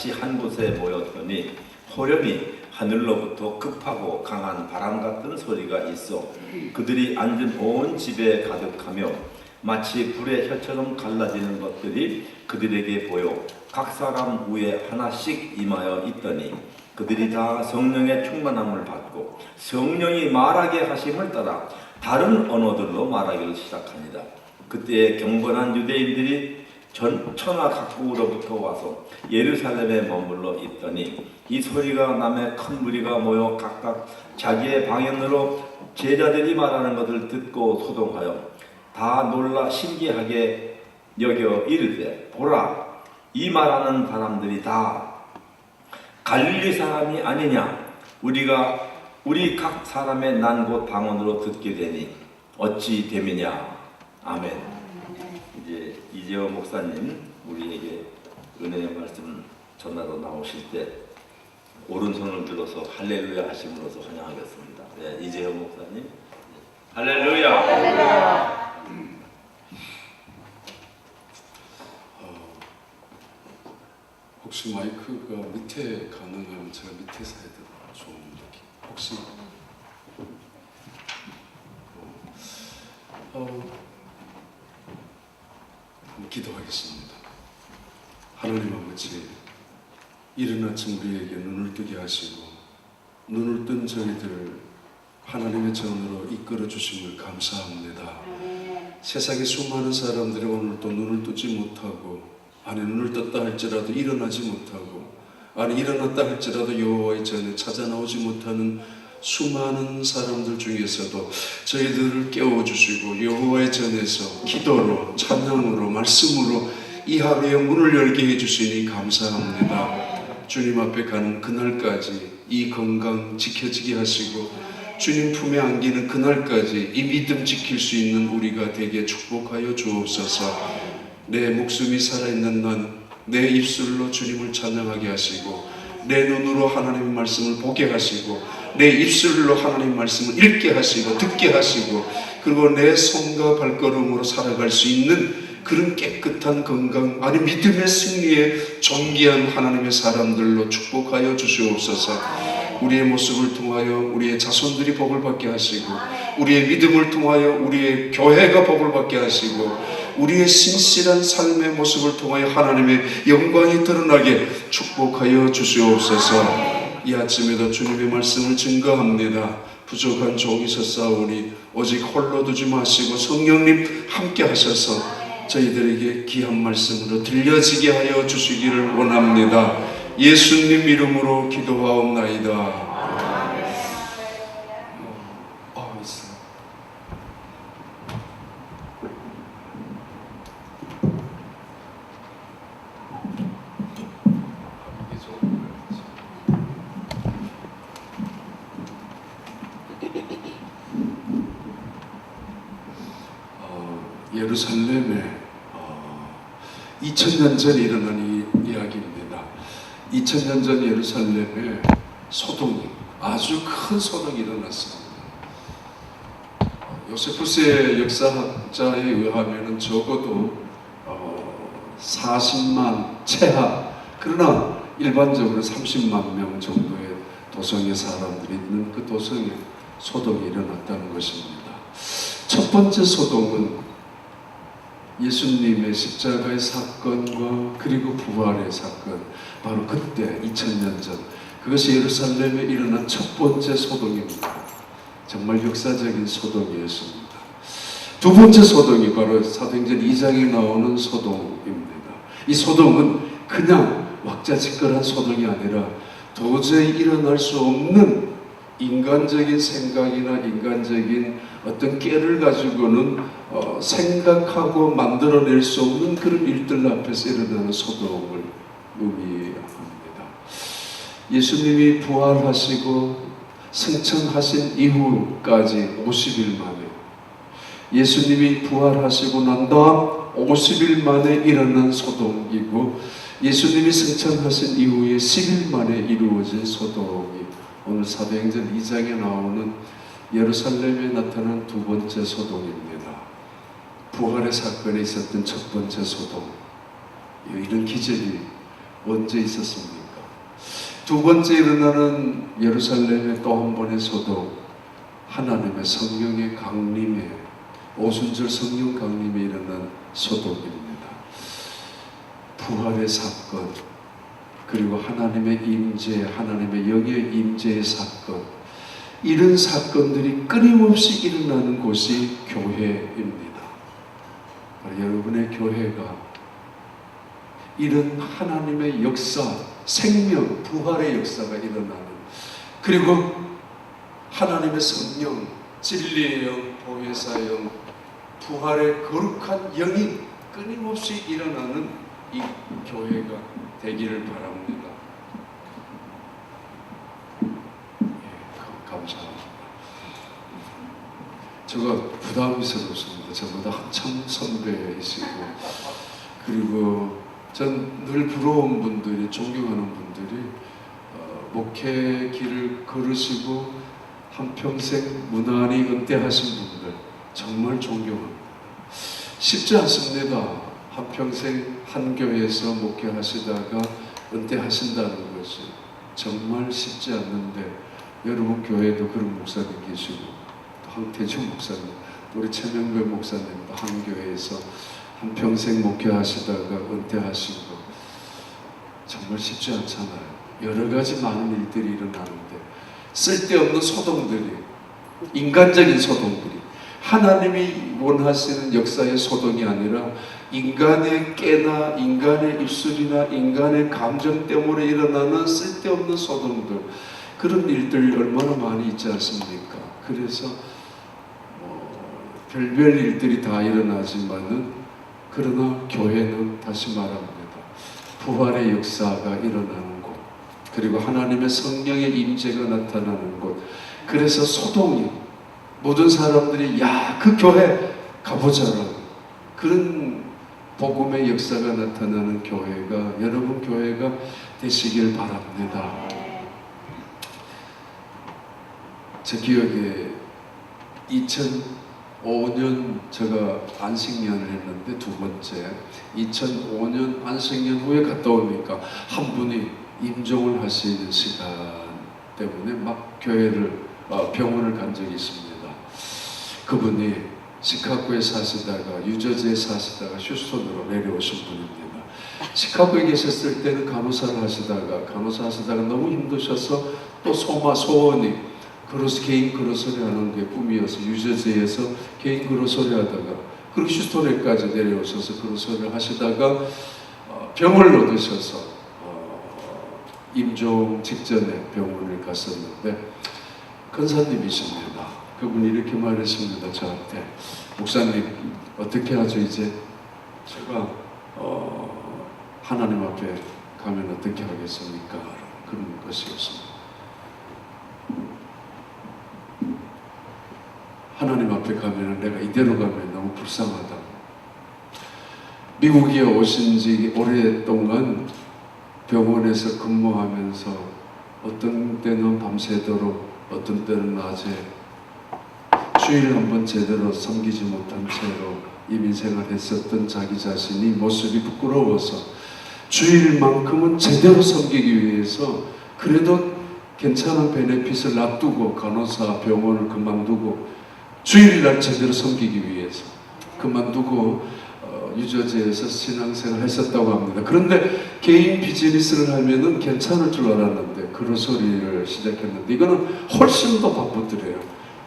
같이 한 곳에 모였더니 호련히 하늘로부터 급하고 강한 바람 같은 소리가 있어 그들이 앉은 온 집에 가득하며 마치 불의 혀처럼 갈라지는 것들이 그들에게 보여 각 사람 위에 하나씩 임하여 있더니 그들이 다 성령의 충만함을 받고 성령이 말하게 하심을 따라 다른 언어들로 말하기를 시작합니다. 그때 경건한 유대인들이 천하 각국으로부터 와서 예루살렘에 머물러 있더니 이 소리가 나매 큰 무리가 모여 각각 자기의 방언으로 제자들이 말하는 것을 듣고 소동하여 다 놀라 신기하게 여겨 이르되 보라 이 말하는 사람들이 다 갈릴리 사람이 아니냐 우리 각 사람의 난 곳 방언으로 듣게 되니 어찌 됨이냐. 아멘. 이제 이재호 목사님 우리에게 은혜의 말씀 전하러 나오실 때 오른손을 들어서 할렐루야 하심으로써 환영하겠습니다. 네, 이재호 목사님 할렐루야. 할렐루야. 혹시 마이크가 밑에 가능하면 제가 밑에서 해도 좋은데 혹시 기도하겠습니다. 하나님 아버지, 이른 아침 우리에게 눈을 뜨게 하시고 눈을 뜬 저희들을 하나님의 전으로 이끌어 주심을 감사합니다. 세상에 수많은 사람들이 오늘 또 눈을 뜨지 못하고 아니 눈을 떴다 할지라도 일어나지 못하고 아니 일어났다 할지라도 여호와의 전에 찾아 나오지 못하는 수많은 사람들 중에서도 저희들을 깨워주시고 여호와의 전에서 기도로 찬양으로 말씀으로 이 하루의 문을 열게 해주시니 감사합니다. 주님 앞에 가는 그날까지 이 건강 지켜지게 하시고 주님 품에 안기는 그날까지 이 믿음 지킬 수 있는 우리가 되게 축복하여 주옵소서. 내 목숨이 살아있는 난 내 입술로 주님을 찬양하게 하시고 내 눈으로 하나님의 말씀을 보게 하시고 내 입술로 하나님의 말씀을 읽게 하시고 듣게 하시고 그리고 내 손과 발걸음으로 살아갈 수 있는 그런 깨끗한 건강 아니 믿음의 승리에 존귀한 하나님의 사람들로 축복하여 주시옵소서. 우리의 모습을 통하여 우리의 자손들이 복을 받게 하시고 우리의 믿음을 통하여 우리의 교회가 복을 받게 하시고 우리의 신실한 삶의 모습을 통하여 하나님의 영광이 드러나게 축복하여 주시옵소서. 이 아침에도 주님의 말씀을 증거합니다. 부족한 종이 섰사오니 오직 홀로 두지 마시고 성령님 함께 하셔서 저희들에게 귀한 말씀으로 들려지게 하여 주시기를 원합니다. 예수님 이름으로 기도하옵나이다. 예루살렘에 2000년 전에 일어난 이야기입니다. 2000년 전 예루살렘에 소동이 아주 큰 소동이 일어났습니다. 요세푸스의 역사학자에 의하면 적어도 40만 채하 그러나 일반적으로 30만 명 정도의 도성의 사람들이 있는 그 도성에 소동이 일어났다는 것입니다. 첫 번째 소동은 예수님의 십자가의 사건과 그리고 부활의 사건 바로 그때 2000년 전 그것이 예루살렘에 일어난 첫 번째 소동입니다. 정말 역사적인 소동이었습니다. 두 번째 소동이 바로 사도행전 2장에 나오는 소동입니다. 이 소동은 그냥 왁자지껄한 소동이 아니라 도저히 일어날 수 없는 인간적인 생각이나 인간적인 어떤 깨를 가지고는 생각하고 만들어낼 수 없는 그런 일들 앞에서 일어나는 소동을 의미합니다. 예수님이 부활하시고 승천하신 이후까지 50일 만에 예수님이 부활하시고 난 다음 50일 만에 일어난 소동이고 예수님이 승천하신 이후에 10일 만에 이루어진 소동이 오늘 사도행전 2장에 나오는 예루살렘에 나타난 두 번째 소동입니다. 부활의 사건에 있었던 첫 번째 소동. 이런 기적이 언제 있었습니까? 두 번째 일어나는 예루살렘의 또 한 번의 소동, 하나님의 성령의 강림에, 오순절 성령 강림에 일어난 소동입니다. 부활의 사건, 그리고 하나님의 임재, 하나님의 영의 임재의 사건, 이런 사건들이 끊임없이 일어나는 곳이 교회입니다. 여러분의 교회가 이런 하나님의 역사, 생명, 부활의 역사가 일어나는, 그리고 하나님의 성령, 진리의 영, 보혜사의 영, 부활의 거룩한 영이 끊임없이 일어나는 이 교회가 되기를 바랍니다. 감사합니다. 제가 부담스럽습니다. 저보다 한참 선배이시고, 그리고 전 늘 부러운 분들이, 존경하는 분들이 목회 길을 걸으시고 한평생 무난히 은퇴하신 분들 정말 존경합니다. 쉽지 않습니다. 한평생 한 교회에서 목회하시다가 은퇴하신다는 것이 정말 쉽지 않는데, 여러분 교회에도 그런 목사님 계시고, 또 황태중 목사님, 또 우리 최명배 목사님도 한 교회에서 한평생 목회하시다가 은퇴하시고, 정말 쉽지 않잖아요. 여러 가지 많은 일들이 일어나는데, 쓸데없는 소동들이, 인간적인 소동들이, 하나님이 원하시는 역사의 소동이 아니라 인간의 깨나 인간의 입술이나 인간의 감정 때문에 일어나는 쓸데없는 소동들, 그런 일들이 얼마나 많이 있지 않습니까? 그래서 별별 일들이 다 일어나지만은, 그러나 교회는 다시 말합니다. 부활의 역사가 일어나는 곳, 그리고 하나님의 성령의 임재가 나타나는 곳. 그래서 소동이, 모든 사람들이 야, 그 교회 가보자라고, 그런 복음의 역사가 나타나는 교회가, 여러분 교회가 되시길 바랍니다. 제 기억에 2005년 제가 안식년을 했는데, 두 번째 2005년 안식년 후에 갔다 오니까 한 분이 임종을 하시는 시간 때문에 막 병원을 간 적이 있습니다. 그분이 시카고에 사시다가, 유저지에 사시다가 휴스턴으로 내려오신 분입니다. 시카고에 계셨을 때는 간호사를 하시다가 너무 힘드셔서 또 소원이 개인 그로서리 하는 게 꿈이어서 유저지에서 개인 그로서리 하다가, 그리고 휴스턴에까지 내려오셔서 그로서리를 하시다가 병을 얻으셔서 임종 직전에 병원을 갔었는데, 권사님이십니다. 그분이 이렇게 말했습니다. 저한테, 목사님 어떻게 하죠? 이제 제가 하나님 앞에 가면 어떻게 하겠습니까? 그런 것이었습니다. 하나님 앞에 가면 내가 이대로 가면 너무 불쌍하다. 미국에 오신 지 오랫동안 병원에서 근무하면서 어떤 때는 밤새도록, 어떤 때는 낮에, 주일 한번 제대로 섬기지 못한 채로 이민생활 했었던 자기 자신이 모습이 부끄러워서 주일만큼은 제대로 섬기기 위해서 그래도 괜찮은 베네핏을 놔두고, 간호사 병원을 그만두고 주일날 제대로 섬기기 위해서 그만두고 유저지에서 신앙생활을 했었다고 합니다. 그런데 개인 비즈니스를 하면은 괜찮을 줄 알았는데 그로소리를 시작했는데, 이거는 훨씬 더 바쁘더래요.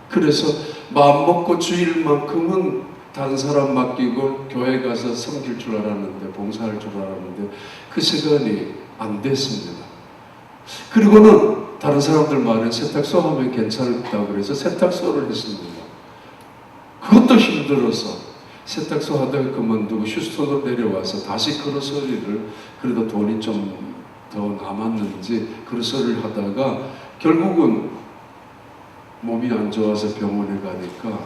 그래서 마음 먹고 주일만큼은 다른 사람 맡기고 교회 가서 섬길 줄 알았는데, 봉사할 줄 알았는데 그 시간이 안 됐습니다. 그리고는 다른 사람들 말은 세탁소 하면 괜찮다고 그래서 세탁소를 했습니다. 그것도 힘들어서 세탁소 하다가 그만두고 휴스턴으로 내려와서 다시 그로소리를, 그래도 돈이 좀 더 남았는지 그로소리를 하다가 결국은 몸이 안 좋아서 병원에 가니까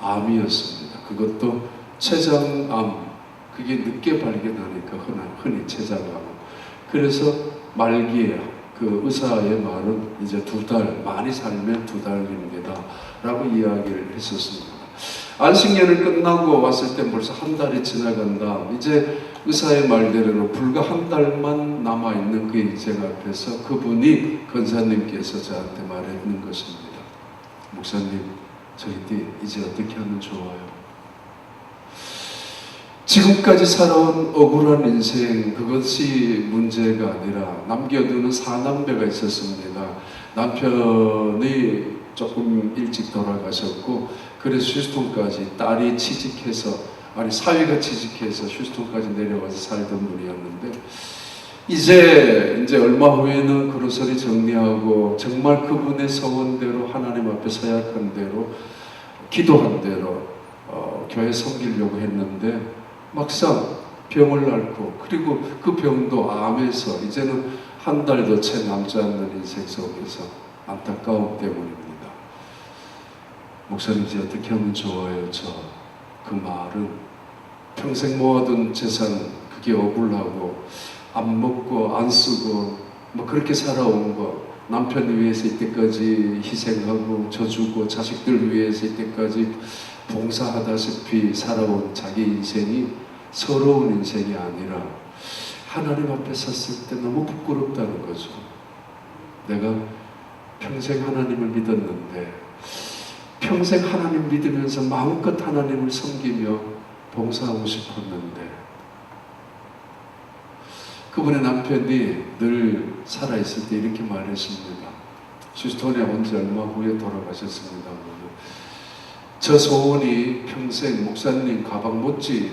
암이었습니다. 그것도 췌장암, 그게 늦게 발견하니까 흔히 췌장암. 그래서 말기에 그 의사의 말은 이제 2달, 많이 살면 2달입니다 라고 이야기를 했었습니다. 안식년을 끝나고 왔을 때 벌써 한 달이 지나간다. 이제 의사의 말대로 불과 한 달만 남아있는 그 인생 앞에서 그분이 권사님께서 저한테 말했는 것입니다. 목사님, 저희들 이제 어떻게 하면 좋아요? 지금까지 살아온 억울한 인생, 그것이 문제가 아니라 남겨두는 사남매가 있었습니다. 남편이 조금 일찍 돌아가셨고, 그래서 휴스턴까지 딸이 취직해서, 아니 사위가 취직해서 휴스턴까지 내려와서 살던 분이었는데, 이제 얼마 후에는 그로서리 정리하고 정말 그분의 소원대로 하나님 앞에 서약한 대로 기도한 대로 교회 섬기려고 했는데, 막상 병을 앓고, 그리고 그 병도 암에서 이제는 한 달도 채 남지 않는 인생 속에서 안타까움 때문입니다. 목사님, 이제 어떻게 하면 좋아요? 그 말은 평생 모아둔 재산, 그게 억울하고 안 먹고 안 쓰고 뭐 그렇게 살아온 거, 남편 위해서 이때까지 희생하고 져주고 자식들 위해서 이때까지 봉사하다시피 살아온 자기 인생이 서러운 인생이 아니라 하나님 앞에 섰을 때 너무 부끄럽다는 거죠. 내가 평생 하나님을 믿었는데, 평생 하나님 믿으면서 마음껏 하나님을 섬기며 봉사하고 싶었는데, 그분의 남편이 늘 살아있을 때 이렇게 말했습니다. 휴스턴에 온 지 얼마 후에 돌아가셨습니다. 저 소원이 평생 목사님 가방 못지,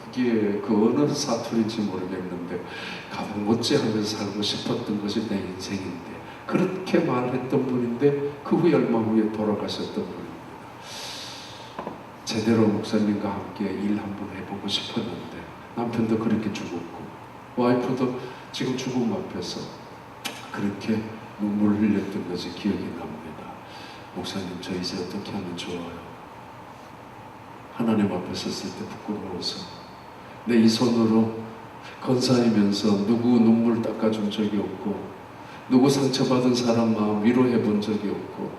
그게 그 어느 사투리인지 모르겠는데 가방 못지 하면서 살고 싶었던 것이 내 인생인데, 그렇게 말했던 분인데 그 후에 얼마 후에 돌아가셨던 분입니다. 제대로 목사님과 함께 일 한번 해보고 싶었는데 남편도 그렇게 죽었고 와이프도 지금 죽음 앞에서 그렇게 눈물을 흘렸던 것이 기억이 납니다. 목사님, 저 이제 어떻게 하면 좋아요? 하나님 앞에 섰을 때 부끄러워서 내 이 손으로 건사이면서 누구 눈물 닦아준 적이 없고, 누구 상처받은 사람 마음 위로해 본 적이 없고,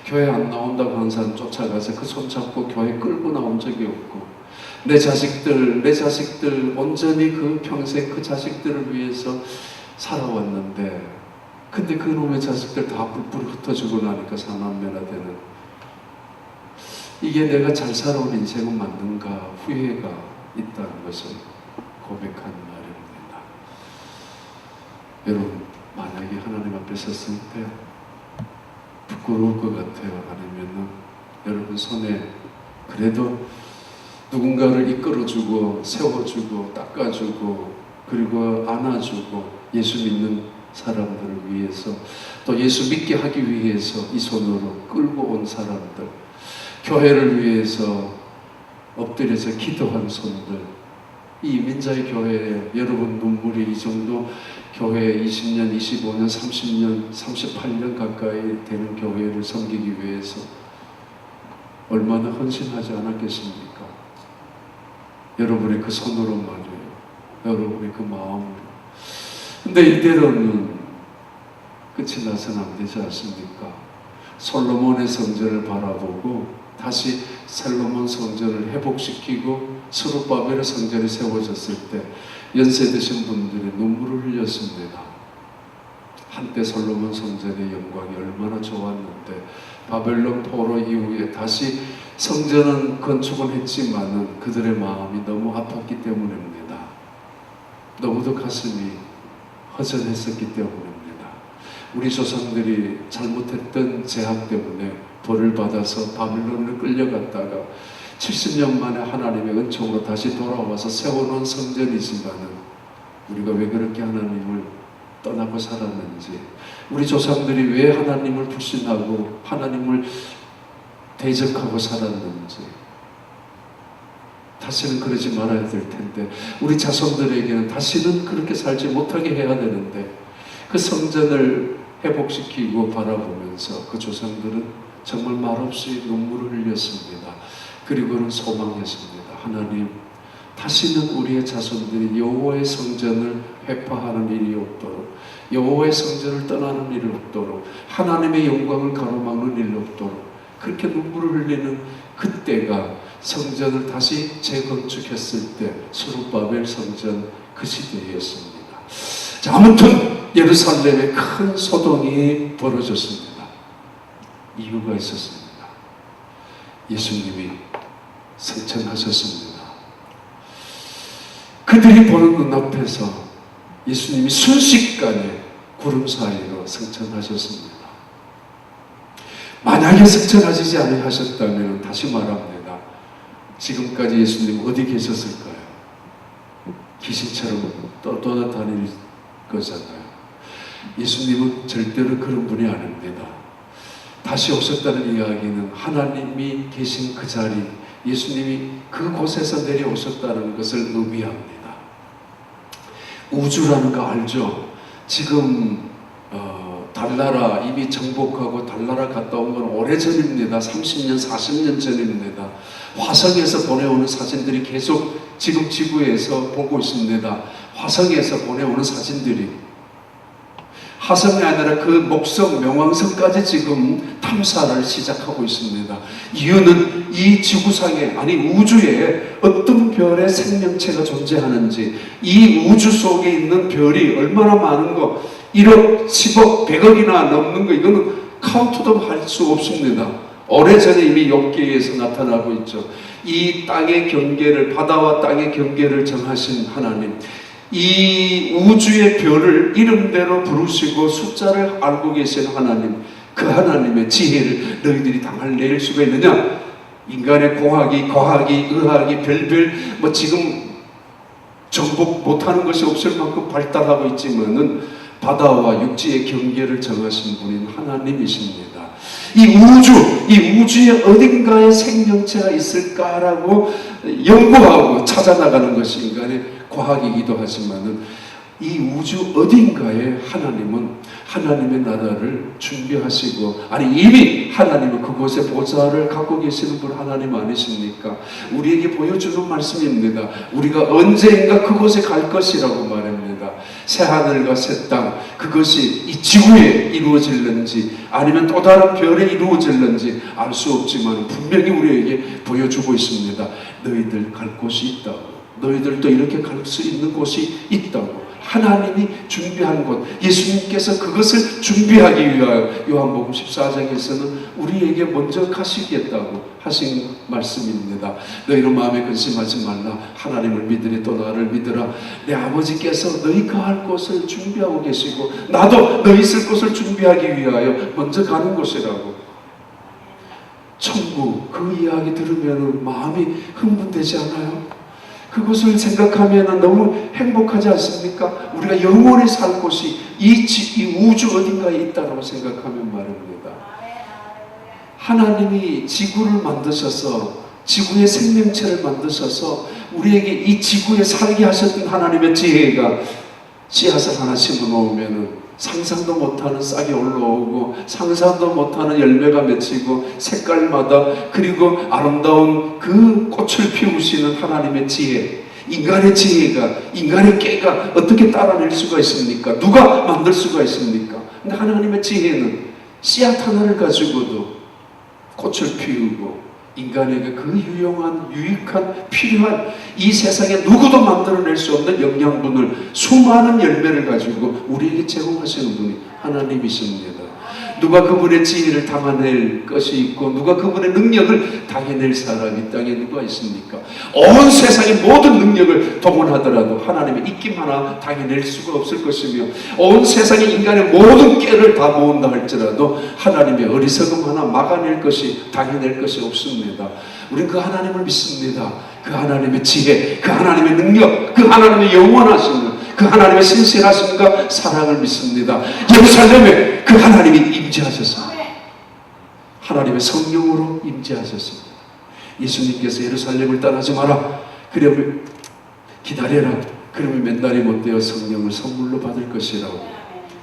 교회 안 나온다고 하는 사람 쫓아가서 그 손 잡고 교회 끌고 나온 적이 없고, 내 자식들 온전히 그 평생 그 자식들을 위해서 살아왔는데, 근데 그 놈의 자식들 다 뿔뿔이 흩어지고 나니까 사남매나 되는, 이게 내가 잘 살아온 인생은 맞는가 후회가 있다는 것을 고백한 말입니다. 여러분, 만약에 하나님 앞에 섰을 때 부끄러울 것 같아요? 아니면은 여러분 손에 그래도 누군가를 이끌어주고 세워주고 닦아주고 그리고 안아주고 예수 믿는 사람들을 위해서, 또 예수 믿게 하기 위해서 이 손으로 끌고 온 사람들, 교회를 위해서 엎드려서 기도한 손들, 이 민자의 교회에 여러분 눈물이 이 정도 교회 20년, 25년, 30년, 38년 가까이 되는 교회를 섬기기 위해서 얼마나 헌신하지 않았겠습니까? 여러분의 그 손으로 말이에요. 여러분의 그 마음으로. 근데 이대로는 끝이 나서는 안 되지 않습니까? 솔로몬의 성전을 바라보고 다시 솔로몬 성전을 회복시키고 스룹바벨의 성전이 세워졌을 때 연세 드신 분들이 눈물을 흘렸습니다. 한때 솔로몬 성전의 영광이 얼마나 좋았는데 바벨론 포로 이후에 다시 성전은 건축은 했지만은 그들의 마음이 너무 아팠기 때문입니다. 너무도 가슴이 허전했었기 때문입니다. 우리 조상들이 잘못했던 죄악 때문에 벌을 받아서 바빌론을 끌려갔다가 70년 만에 하나님의 은총으로 다시 돌아와서 세워놓은 성전이지만은 우리가 왜 그렇게 하나님을 떠나고 살았는지, 우리 조상들이 왜 하나님을 불신하고 하나님을 대적하고 살았는지 다시는 그러지 말아야 될 텐데, 우리 자손들에게는 다시는 그렇게 살지 못하게 해야 되는데, 그 성전을 회복시키고 바라보면서 그 조상들은 정말 말없이 눈물을 흘렸습니다. 그리고는 소망했습니다. 하나님, 다시는 우리의 자손들이 여호와의 성전을 회파하는 일이 없도록, 여호와의 성전을 떠나는 일이 없도록, 하나님의 영광을 가로막는 일이 없도록, 그렇게 눈물을 흘리는 그때가 성전을 다시 재건축했을 때 스룹바벨 성전 그 시대였습니다. 자, 아무튼 예루살렘에 큰 소동이 벌어졌습니다. 이유가 있었습니다. 예수님이 승천하셨습니다. 그들이 보는 눈앞에서 예수님이 순식간에 구름 사이로 승천하셨습니다. 만약에 승천하시지 아니하셨다면 다시 말합니다. 지금까지 예수님 어디 계셨을까요? 귀신처럼 떠돌아다닐 거잖아요. 예수님은 절대로 그런 분이 아닙니다. 다시 오셨다는 이야기는 하나님이 계신 그 자리, 예수님이 그곳에서 내려오셨다는 것을 의미합니다. 우주라는 거 알죠? 지금 달나라 이미 정복하고 달나라 갔다 온 건 오래전입니다. 30년, 40년 전입니다. 화성에서 보내오는 사진들이 계속 지금 지구에서 보고 있습니다. 화성에서 보내오는 사진들이 화성이 아니라 그 목성, 명왕성까지 지금 탐사를 시작하고 있습니다. 이유는 이 지구상에, 아니 우주에 어떤 별의 생명체가 존재하는지, 이 우주 속에 있는 별이 얼마나 많은 거, 1억, 10억, 100억이나 넘는 거, 이거는 카운트도 할 수 없습니다. 오래전에 이미 욥기에서 나타나고 있죠. 이 땅의 경계를, 바다와 땅의 경계를 정하신 하나님, 이 우주의 별을 이름대로 부르시고 숫자를 알고 계신 하나님, 그 하나님의 지혜를 너희들이 당할 낼 수가 있느냐? 인간의 공학이, 과학이, 의학이 별별 뭐 지금 정복 못하는 것이 없을 만큼 발달하고 있지만은 바다와 육지의 경계를 정하신 분인 하나님이십니다. 이 우주의 어딘가에 생명체가 있을까라고 연구하고 찾아나가는 것이 인간의 과학이기도 하지만은 이 우주 어딘가에 하나님은 하나님의 나라를 준비하시고, 아니 이미 하나님은 그곳에 보좌를 갖고 계시는 분 하나님 아니십니까? 우리에게 보여주는 말씀입니다. 우리가 언젠가 그곳에 갈 것이라고 말합니다. 새하늘과 새 땅, 그것이 이 지구에 이루어질는지 아니면 또 다른 별에 이루어질는지 알 수 없지만 분명히 우리에게 보여주고 있습니다. 너희들 갈 곳이 있다고, 너희들도 이렇게 갈 수 있는 곳이 있다고. 하나님이 준비한 곳, 예수님께서 그것을 준비하기 위하여 요한복음 14장에서는 우리에게 먼저 가시겠다고 하신 말씀입니다. 너희는 마음에 근심하지 말라. 하나님을 믿으니 또 나를 믿으라. 내 아버지께서 너희 거할 곳을 준비하고 계시고 나도 너희 있을 곳을 준비하기 위하여 먼저 가는 곳이라고. 천국, 그 이야기 들으면 마음이 흥분되지 않아요? 그것을 생각하면 너무 행복하지 않습니까? 우리가 영원히 살 곳이 이 우주 어딘가에 있다고 생각하면 말입니다. 하나님이 지구를 만드셔서, 지구의 생명체를 만드셔서 우리에게 이 지구에 살게 하셨던 하나님의 지혜가 씨앗을 하나 심어 놓으면 상상도 못하는 싹이 올라오고 상상도 못하는 열매가 맺히고 색깔마다, 그리고 아름다운 그 꽃을 피우시는 하나님의 지혜, 인간의 지혜가, 인간의 깨가 어떻게 따라낼 수가 있습니까? 누가 만들 수가 있습니까? 근데 하나님의 지혜는 씨앗 하나를 가지고도 꽃을 피우고 인간에게 그 유용한, 유익한, 필요한, 이 세상에 누구도 만들어낼 수 없는 영양분을, 수많은 열매를 가지고 우리에게 제공하시는 분이 하나님이십니다. 누가 그분의 지혜를 담아낼 것이 있고 누가 그분의 능력을 당해낼 사람이 이 땅에 누가 있습니까? 온 세상의 모든 능력을 동원하더라도 하나님의 입김 하나 당해낼 수가 없을 것이며, 온 세상의 인간의 모든 깨를 다 모은다 할지라도 하나님의 어리석음 하나 막아낼 것이, 당해낼 것이 없습니다. 우리는 그 하나님을 믿습니다. 그 하나님의 지혜, 그 하나님의 능력, 그 하나님의 영원하심을, 그 하나님의 신실하심과 사랑을 믿습니다. 예루살렘에 그 하나님이 임재하셨습니다. 하나님의 성령으로 임재하셨습니다. 예수님께서 예루살렘을 떠나지 마라, 그러면 기다려라, 그러면 몇 날이 못되어 성령을 선물로 받을 것이라고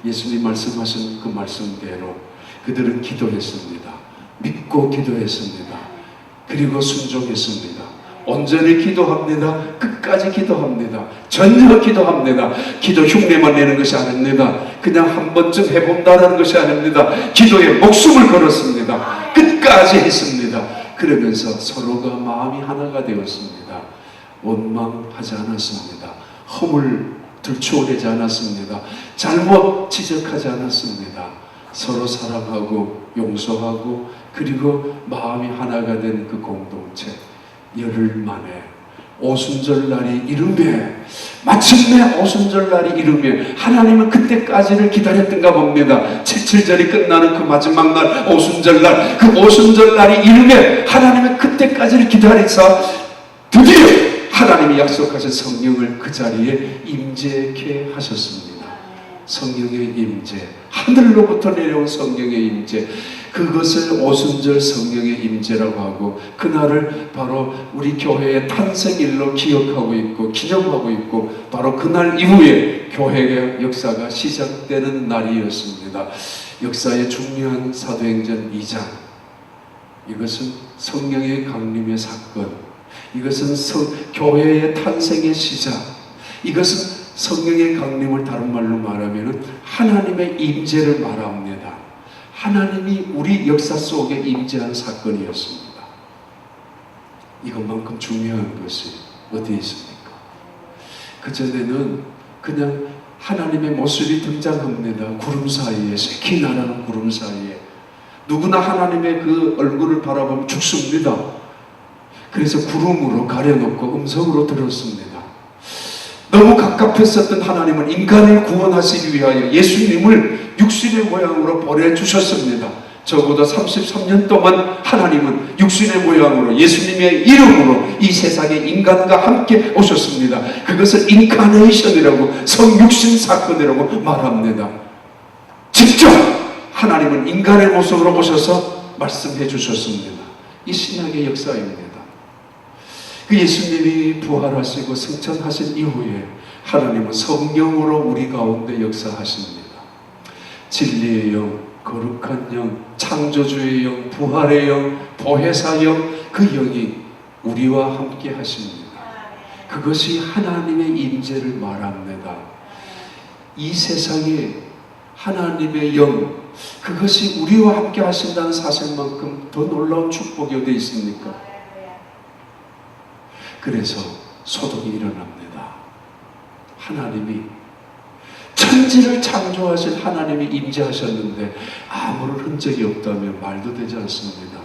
예수님 말씀하신 그 말씀대로 그들은 기도했습니다. 믿고 기도했습니다. 그리고 순종했습니다. 온전히 기도합니다. 끝까지 기도합니다. 전혀 기도합니다. 기도 흉내만 내는 것이 아닙니다. 그냥 한 번쯤 해본다는 것이 아닙니다. 기도에 목숨을 걸었습니다. 끝까지 했습니다. 그러면서 서로가 마음이 하나가 되었습니다. 원망하지 않았습니다. 허물 들추어내지 않았습니다. 잘못 지적하지 않았습니다. 서로 사랑하고 용서하고 그리고 마음이 하나가 된 그 공동체, 열흘 만에 오순절날이 이름에, 마침내 오순절날이 이름에 하나님은 그때까지를 기다렸던가 봅니다. 7.7절이 끝나는 그 마지막 날 오순절날, 그 오순절날이 이름에 하나님은 그때까지를 기다려서 드디어 하나님이 약속하신 성령을 그 자리에 임재케 하셨습니다. 성령의 임재, 하늘로부터 내려온 성령의 임재, 그것을 오순절 성령의 임재라고 하고 그날을 바로 우리 교회의 탄생일로 기억하고 있고 기념하고 있고 바로 그날 이후에 교회의 역사가 시작되는 날이었습니다. 역사의 중요한 사도행전 2장, 이것은 성령의 강림의 사건, 이것은 교회의 탄생의 시작, 이것은 성령의 강림을 다른 말로 말하면 하나님의 임재를 말합니다. 하나님이 우리 역사 속에 임재한 사건이었습니다. 이것만큼 중요한 것이 어디 있습니까? 그전에는 그냥 하나님의 모습이 등장합니다. 구름 사이에, 세키나라는 구름 사이에. 누구나 하나님의 그 얼굴을 바라보면 죽습니다. 그래서 구름으로 가려놓고 음성으로 들었습니다. 너무 갑갑했었던 하나님은 인간을 구원하시기 위하여 예수님을 육신의 모양으로 보내주셨습니다. 적어도 33년 동안 하나님은 육신의 모양으로 예수님의 이름으로 이 세상에 인간과 함께 오셨습니다. 그것을 인카네이션이라고, 성육신 사건이라고 말합니다. 직접 하나님은 인간의 모습으로 오셔서 말씀해 주셨습니다. 이 신약의 역사입니다. 그 예수님이 부활하시고 승천하신 이후에 하나님은 성령으로 우리 가운데 역사하십니다. 진리의 영, 거룩한 영, 창조주의 영, 부활의 영, 보혜사 영, 그 영이 우리와 함께 하십니다. 그것이 하나님의 임재를 말합니다. 이 세상에 하나님의 영, 그것이 우리와 함께 하신다는 사실만큼 더 놀라운 축복이 어디 있습니까? 그래서 소동이 일어납니다. 하나님이 천지를 창조하신 하나님이 임재하셨는데 아무런 흔적이 없다면 말도 되지 않습니다.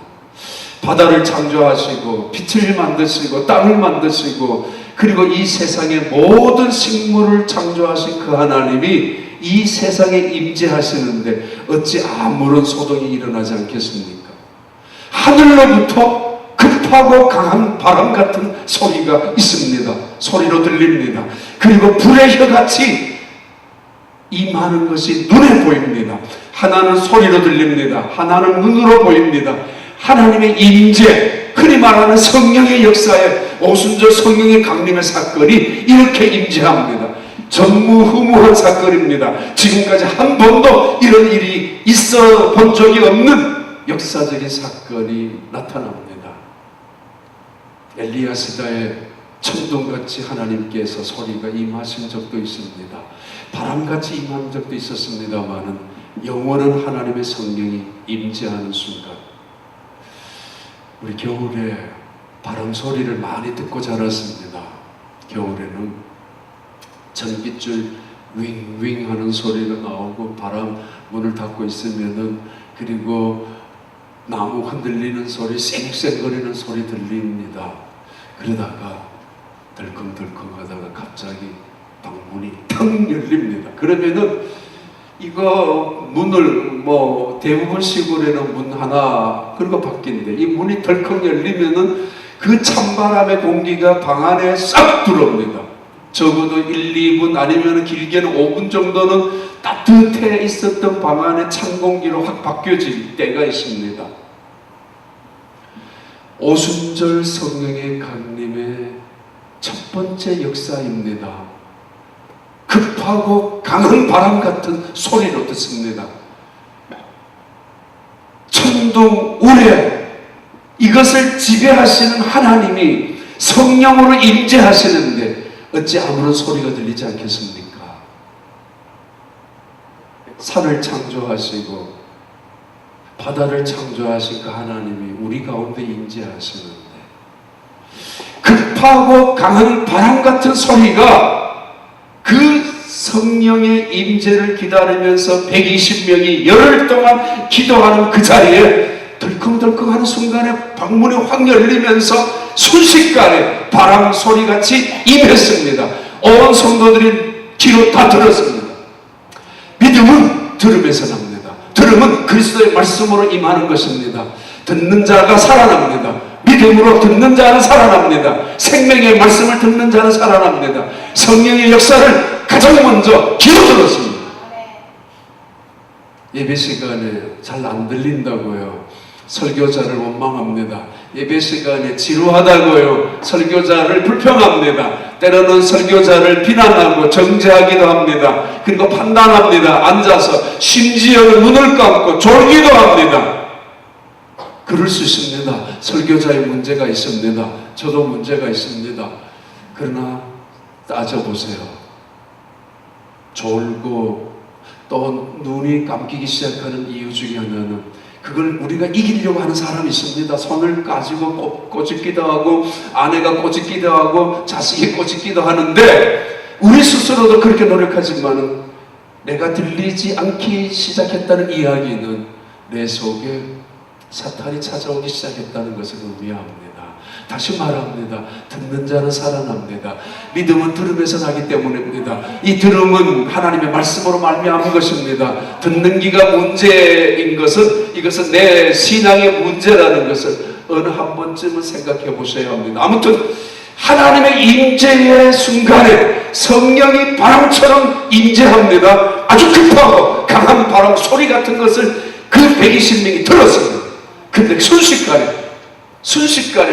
바다를 창조하시고 빛을 만드시고 땅을 만드시고 그리고 이 세상의 모든 식물을 창조하신 그 하나님이 이 세상에 임재하시는데 어찌 아무런 소동이 일어나지 않겠습니까? 하늘로부터 급하고 강한 바람 같은 소리가 있습니다. 소리로 들립니다. 그리고 불의 혀같이 임하는 것이 눈에 보입니다. 하나는 소리로 들립니다. 하나는 눈으로 보입니다. 하나님의 임재, 흔히 말하는 성령의 역사에 오순절 성령의 강림의 사건이 이렇게 임재합니다. 전무후무한 사건입니다. 지금까지 한 번도 이런 일이 있어 본 적이 없는 역사적인 사건이 나타납니다. 엘리야 시대에 천둥같이 하나님께서 소리가 임하신 적도 있습니다. 바람같이 임한 적도 있었습니다마는 영원한 하나님의 성령이 임재하는 순간, 우리 겨울에 바람 소리를 많이 듣고 자랐습니다. 겨울에는 전깃줄 윙윙 하는 소리가 나오고 바람 문을 닫고 있으면은 그리고 나무 흔들리는 소리, 쌩쌩거리는 소리 들립니다. 그러다가 덜컹덜컹 하다가 갑자기 방문이 탁 열립니다. 그러면은 이거 문을 대부분 시골에는 문 하나 그리고 바뀐데 이 문이 덜컹 열리면은 그 찬바람의 공기가 방 안에 싹 들어옵니다. 적어도 1, 2분 아니면 길게는 5분 정도는 따뜻해 있었던 방 안에 찬 공기로 확 바뀌어질 때가 있습니다. 오순절 성령의 강림의 첫 번째 역사입니다. 급하고 강한 바람 같은 소리로 듣습니다. 천둥, 우레, 이것을 지배하시는 하나님이 성령으로 임재하시는데 어찌 아무런 소리가 들리지 않겠습니까? 산을 창조하시고 바다를 창조하신 그 하나님이 우리 가운데 임재하시는데 급하고 강한 바람 같은 소리가 그 성령의 임재를 기다리면서 120명이 열흘 동안 기도하는 그 자리에 덜컹덜컹하는 순간에 방문이 확 열리면서 순식간에 바람 소리같이 임했습니다. 온 성도들이 귀로 다 들었습니다. 믿음은 들음에서 납니다. 들음은 그리스도의 말씀으로 임하는 것입니다. 듣는 자가 살아납니다. 믿음으로 듣는 자는 살아납니다. 생명의 말씀을 듣는 자는 살아납니다. 성령의 역사를 가장 먼저 귀로 들었습니다. 예배 시간에 잘 안 들린다고요. 설교자를 원망합니다. 예배 시간에 지루하다고요. 설교자를 불평합니다. 때로는 설교자를 비난하고 정죄하기도 합니다. 그리고 판단합니다. 앉아서 심지어는 눈을 감고 졸기도 합니다. 그럴 수 있습니다. 설교자의 문제가 있습니다. 저도 문제가 있습니다. 그러나 따져보세요. 졸고 또 눈이 감기기 시작하는 이유 중에 하나는 그걸 우리가 이기려고 하는 사람이 있습니다. 손을 가지고 꼬집기도 하고 아내가 꼬집기도 하고 자식이 꼬집기도 하는데 우리 스스로도 그렇게 노력하지만 내가 들리지 않기 시작했다는 이야기는 내 속에 사탄이 찾아오기 시작했다는 것을 의미합니다. 다시 말합니다. 듣는 자는 살아납니다. 믿음은 들음에서 나기 때문입니다. 이 들음은 하나님의 말씀으로 말미암은 것입니다. 듣는 기가 문제인 것은 이것은 내 신앙의 문제라는 것을 어느 한 번쯤은 생각해 보셔야 합니다. 아무튼 하나님의 임재의 순간에 성령이 바람처럼 임재합니다. 아주 급하고 강한 바람 소리 같은 것을 그 120명이 들었습니다. 근데 순식간에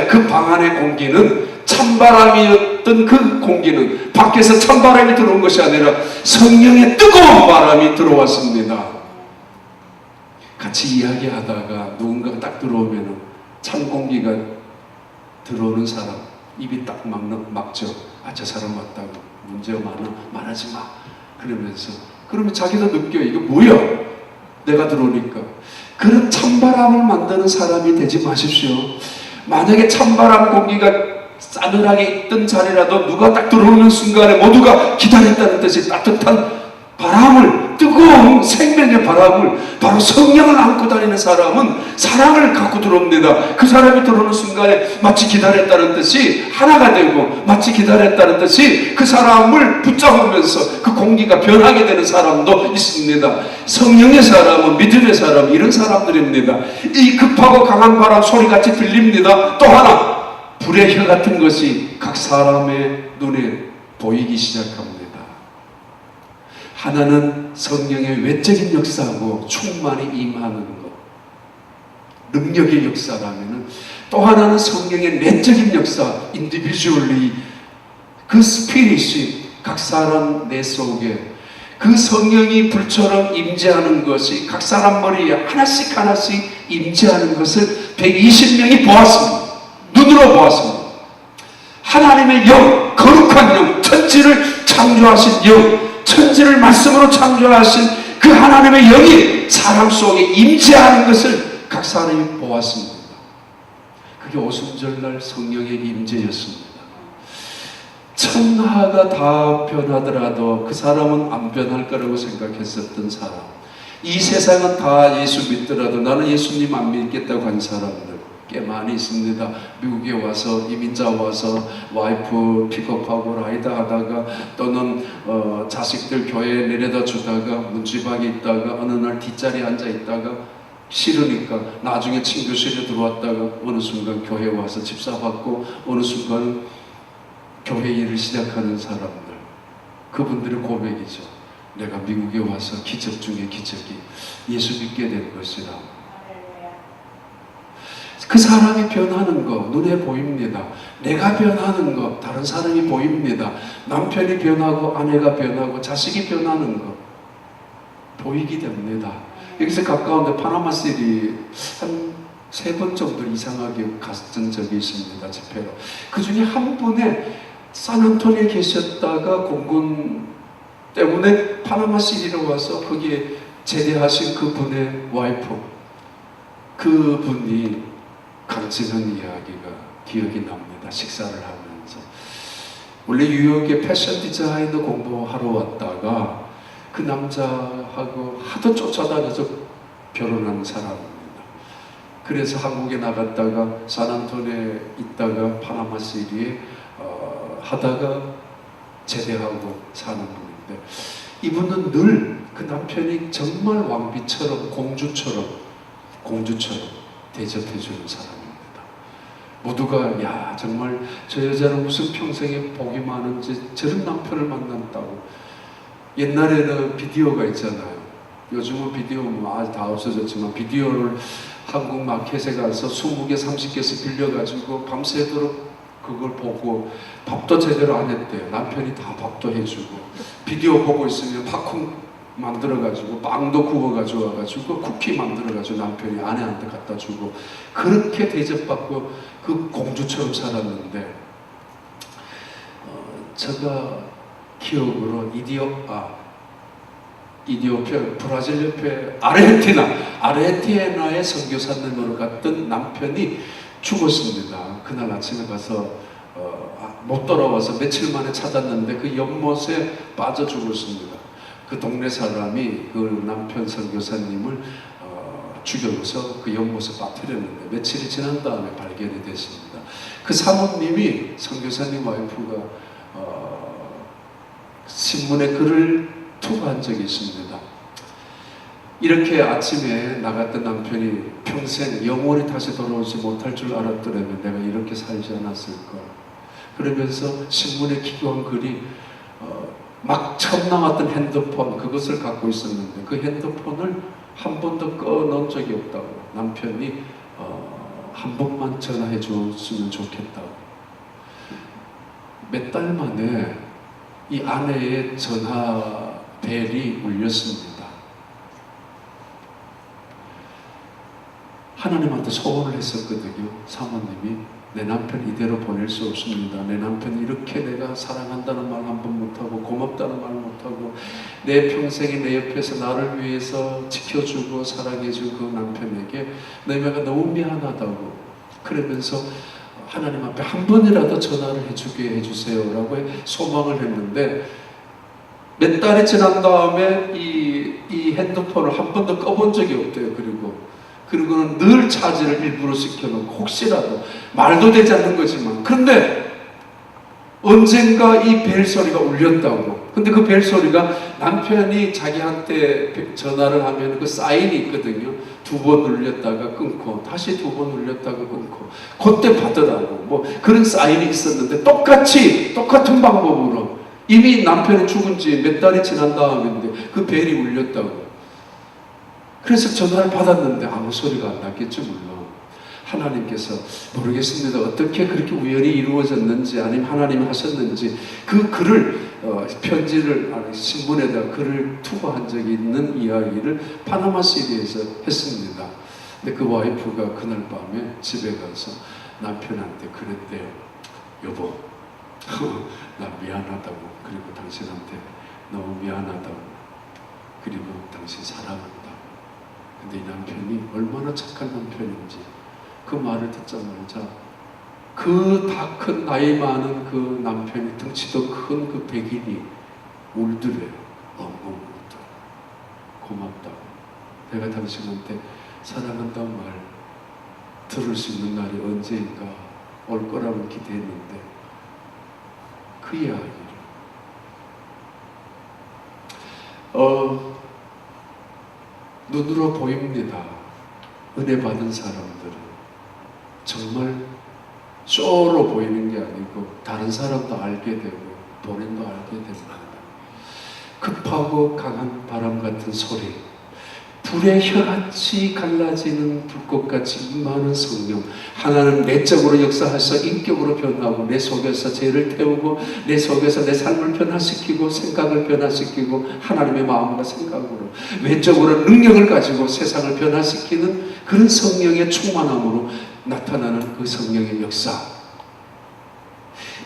그 방 안의 공기는 찬바람이었던 그 공기는 밖에서 찬바람이 들어온 것이 아니라 성령의 뜨거운 바람이 들어왔습니다. 같이 이야기하다가 누군가가 딱 들어오면 찬 공기가 들어오는 사람 입이 딱 막죠. 아, 저 사람 왔다고 문제가 많아 말하지 마 그러면서 그러면 자기도 느껴요. 이거 뭐야 내가 들어오니까. 그런 찬바람을 만드는 사람이 되지 마십시오. 만약에 찬바람 공기가 싸늘하게 있던 자리라도 누가 딱 들어오는 순간에 모두가 기다렸다는 뜻이 따뜻한 바람을, 뜨거운 생명의 바람을, 바로 성령을 안고 다니는 사람은 사랑을 갖고 들어옵니다. 그 사람이 들어오는 순간에 마치 기다렸다는 뜻이 하나가 되고 마치 기다렸다는 뜻이 그 사람을 붙잡으면서 그 공기가 변하게 되는 사람도 있습니다. 성령의 사람은 믿음의 사람 이런 사람들입니다. 이 급하고 강한 바람 소리같이 들립니다. 또 하나 불의 혀 같은 것이 각 사람의 눈에 보이기 시작합니다. 하나는 성령의 외적인 역사고 충만히 임하는 것, 능력의 역사라면 또 하나는 성령의 내적인 역사, 인디비주얼리 그 스피릿이 각 사람 내 속에 그 성령이 불처럼 임재하는 것이 각 사람 머리에 하나씩 임재하는 것을 120명이 보았습니다. 눈으로 보았습니다. 하나님의 영, 거룩한 영, 천지를 창조하신 영, 천지를 말씀으로 창조하신 그 하나님의 영이 사람 속에 임재하는 것을 각 사람이 보았습니다. 그게 오순절날 성령의 임재였습니다. 천하가 다 변하더라도 그 사람은 안 변할 거라고 생각했었던 사람, 이 세상은 다 예수 믿더라도 나는 예수님 안 믿겠다고 한 사람들 꽤 많이 있습니다. 미국에 와서 이민자 와서 와이프 픽업하고 라이드 하다가 또는 자식들 교회에 내려다 주다가 문지방에 있다가 어느 날 뒷자리에 앉아 있다가 싫으니까 나중에 친교실에 들어왔다가 어느 순간 교회에 와서 집사 받고 어느 순간 교회 일을 시작하는 사람들, 그분들의 고백이죠. 내가 미국에 와서 기적 중에 기적이 예수 믿게 된 것이라. 그 사람이 변하는 거 눈에 보입니다. 내가 변하는 거 다른 사람이 보입니다. 남편이 변하고 아내가 변하고 자식이 변하는 거 보이게 됩니다. 여기서 가까운데 파나마시티 한 3번 정도 이상하게 갔던 적이 있습니다. 집회로. 그 중에 한 분에 산안토니에 계셨다가 공군 때문에 파나마시티로 와서 거기에 제대하신 그 분의 와이프 그분이 강증한 이야기가 기억이 납니다. 식사를 하면서. 원래 뉴욕에 패션 디자이너 공부하러 왔다가 그 남자하고 하도 쫓아다녀서 결혼한 사람입니다. 그래서 한국에 나갔다가 산안토니에 있다가 파나마시티에 하다가 제대하고 사는 분인데, 이분은 늘 그 남편이 정말 왕비처럼 공주처럼 대접해 주는 사람입니다. 모두가 야, 정말 저 여자는 무슨 평생에 복이 많은지 저런 남편을 만난다고. 옛날에는 비디오가 있잖아요. 요즘은 비디오 아직 다 없어졌지만, 비디오를 한국 마켓에 가서 20개, 30개씩 빌려가지고 밤새도록 그걸 보고 밥도 제대로 안 했대요. 남편이 다 밥도 해주고, 비디오 보고 있으면 팝콘 만들어가지고 빵도 구워가지고 와가지고 쿠키 만들어가지고 남편이 아내한테 갖다 주고, 그렇게 대접받고 그 공주처럼 살았는데, 제가 기억으로 이디오피아, 브라질 옆에 아르헨티나의 선교사님으로 갔던 남편이 죽었습니다. 그날 아침에 가서 못 돌아와서 며칠 만에 찾았는데 그 연못에 빠져 죽었습니다. 그 동네 사람이 그 남편 선교사님을 죽여서 그 연못에 빠뜨렸는데 며칠이 지난 다음에 발견이 됐습니다. 그 사모님이, 선교사님 와이프가 신문에 글을 투고한 적이 있습니다. 이렇게 아침에 나갔던 남편이 평생 영원히 다시 돌아오지 못할 줄 알았더라면 내가 이렇게 살지 않았을까. 그러면서 신문에 기고한 글이 막 처음 나왔던 핸드폰, 그것을 갖고 있었는데 그 핸드폰을 한 번도 꺼놓은 적이 없다고. 남편이 한 번만 전화해 줬으면 좋겠다고. 몇 달 만에 이 아내의 전화 벨이 울렸습니다. 하나님한테 소원을 했었거든요. 사모님이, 내 남편 이대로 보낼 수 없습니다. 내 남편 이렇게 내가 사랑한다는 말 한 번 못하고 고맙다는 말 못하고 내 평생에 내 옆에서 나를 위해서 지켜주고 사랑해준 그 남편에게 내가 너무 미안하다고. 그러면서 하나님 앞에 한 번이라도 전화를 해주게 해주세요 라고 소망을 했는데, 몇 달이 지난 다음에 이 핸드폰을 한 번도 꺼본 적이 없대요. 그리고는 늘 차지를 일부러 시켜놓고 혹시라도, 말도 되지 않는 거지만. 그런데 언젠가 이 벨 소리가 울렸다고. 근데 그 벨 소리가 남편이 자기한테 전화를 하면 그 사인이 있거든요. 2번 울렸다가 끊고 다시 2번 울렸다가 끊고 그때 받으라고 뭐 그런 사인이 있었는데, 똑같은 방법으로 이미 남편이 죽은 지 몇 달이 지난 다음인데 그 벨이 울렸다고. 그래서 전화를 받았는데 아무 소리가 안 났겠죠. 물론 하나님께서, 모르겠습니다. 어떻게 그렇게 우연히 이루어졌는지 아니면 하나님이 하셨는지, 그 글을 편지를 신문에다 글을 투고한 적이 있는 이야기를 파나마시티에서 했습니다. 근데 그 와이프가 그날 밤에 집에 가서 남편한테 그랬대요. 여보, 나 미안하다고. 그리고 당신한테 너무 미안하다고. 그리고 당신 사랑한다. 근데 이 남편이 얼마나 착한 남편인지 그 말을 듣자마자 그 다 큰 나이 많은 그 남편이, 덩치도 큰 그 백인이 울더래요. 엉엉 울더라. 고맙다고. 내가 당신한테 사랑한다는 말 들을 수 있는 날이 언제인가 올 거라고 기대했는데 그 이야기를 눈으로 보입니다. 은혜 받은 사람들은 정말 쇼로 보이는 게 아니고 다른 사람도 알게 되고 본인도 알게 됩니다. 급하고 강한 바람 같은 소리, 불의 혀같이 갈라지는 불꽃같이 임하는 성령, 하나는 내적으로 역사하셔 인격으로 변하고 내 속에서 죄를 태우고 내 속에서 내 삶을 변화시키고 생각을 변화시키고 하나님의 마음과 생각으로 외적으로 능력을 가지고 세상을 변화시키는 그런 성령의 충만함으로 나타나는 그 성령의 역사.